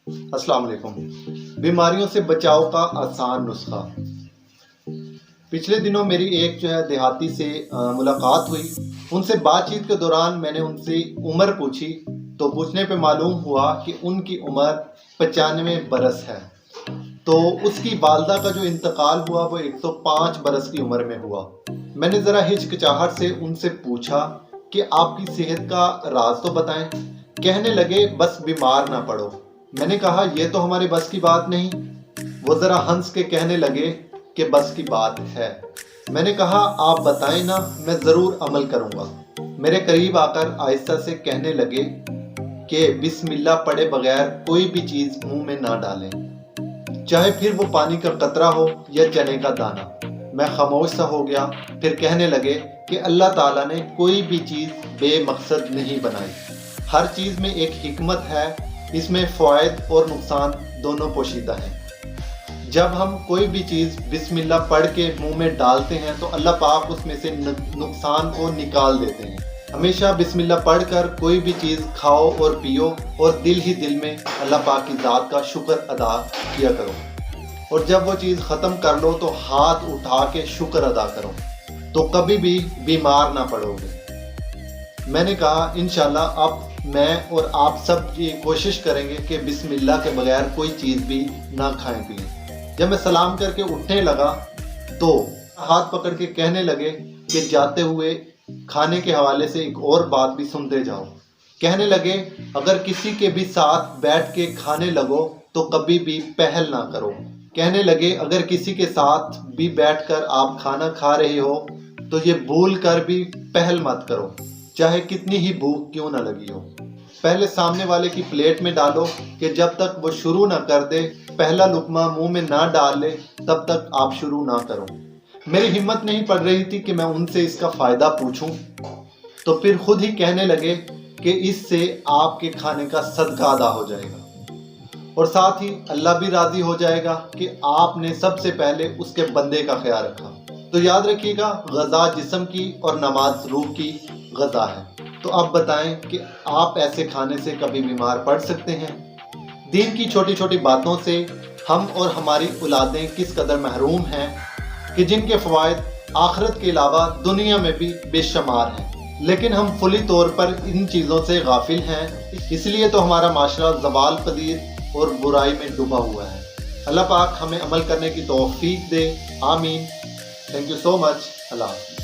السلام علیکم۔ بیماریوں سے بچاؤ کا آسان نسخہ۔ پچھلے دنوں میری ایک دیہاتی سے ملاقات ہوئی۔ ان سے بات چیت کے دوران میں نے ان سے عمر پوچھی تو پوچھنے پہ معلوم ہوا کہ ان کی عمر 95 برس ہے۔ تو اس کی والدہ کا جو انتقال ہوا وہ 105 برس کی عمر میں ہوا۔ میں نے ذرا ہچکچاہٹ سے ان سے پوچھا کہ آپ کی صحت کا راز تو بتائیں۔ کہنے لگے بس بیمار نہ پڑو۔ میں نے کہا یہ تو ہمارے بس کی بات نہیں۔ وہ ذرا ہنس کے کہنے لگے کہ بس کی بات ہے۔ میں نے کہا آپ بتائیں نا، میں ضرور عمل کروں گا۔ میرے قریب آ کر آہستہ سے کہنے لگے کہ بسم اللہ پڑھے بغیر کوئی بھی چیز منہ میں نہ ڈالیں، چاہے پھر وہ پانی کا قطرہ ہو یا چنے کا دانہ۔ میں خاموش سا ہو گیا۔ پھر کہنے لگے کہ اللہ تعالیٰ نے کوئی بھی چیز بے مقصد نہیں بنائی، ہر چیز میں ایک حکمت ہے، اس میں فوائد اور نقصان دونوں پوشیدہ ہیں۔ جب ہم کوئی بھی چیز بسم اللہ پڑھ کے منہ میں ڈالتے ہیں تو اللہ پاک اس میں سے نقصان کو نکال دیتے ہیں۔ ہمیشہ بسم اللہ پڑھ کر کوئی بھی چیز کھاؤ اور پیو اور دل ہی دل میں اللہ پاک کی ذات کا شکر ادا کیا کرو، اور جب وہ چیز ختم کر لو تو ہاتھ اٹھا کے شکر ادا کرو، تو کبھی بھی بیمار نہ پڑو گے۔ میں نے کہا انشاءاللہ اب میں اور آپ سب یہ کوشش کریں گے کہ بسم اللہ کے بغیر کوئی چیز بھی نہ کھائیں پیئیں۔ جب میں سلام کر کے اٹھنے لگا تو ہاتھ پکڑ کے کہنے لگے کہ جاتے ہوئے کھانے کے حوالے سے ایک اور بات بھی سنتے جاؤ۔ کہنے لگے اگر کسی کے بھی ساتھ بیٹھ کے کھانے لگو تو کبھی بھی پہل نہ کرو۔ کہنے لگے اگر کسی کے ساتھ بھی بیٹھ کر آپ کھانا کھا رہے ہو تو یہ بھول کر بھی پہل مت کرو، چاہے کتنی ہی بھوک کیوں نہ لگی ہو۔ پہلے سامنے والے کی پلیٹ میں ڈالو کہ جب تک وہ شروع نہ کر دے، پہلا لقمہ منہ میں نہ ڈال لے، تب تک آپ شروع نہ کرو۔ میری ہمت نہیں پڑ رہی تھی کہ میں ان سے اس کا فائدہ پوچھوں، تو پھر خود ہی کہنے لگے کہ اس سے آپ کے کھانے کا صدقہ ادا ہو جائے گا، اور ساتھ ہی اللہ بھی راضی ہو جائے گا کہ آپ نے سب سے پہلے اس کے بندے کا خیال رکھا۔ تو یاد رکھیے گا، غذا جسم کی اور نماز روح کی غذا ہے۔ تو اب بتائیں کہ آپ ایسے کھانے سے کبھی بیمار پڑ سکتے ہیں؟ دین کی چھوٹی چھوٹی باتوں سے ہم اور ہماری اولادیں کس قدر محروم ہیں کہ جن کے فوائد آخرت کے علاوہ دنیا میں بھی بے شمار ہیں، لیکن ہم فلی طور پر ان چیزوں سے غافل ہیں۔ اس لیے تو ہمارا معاشرہ زوال پذیر اور برائی میں ڈوبا ہوا ہے۔ اللہ پاک ہمیں عمل کرنے کی توفیق دے، آمین۔ تھینک یو سو مچ۔ اللہ حافظ۔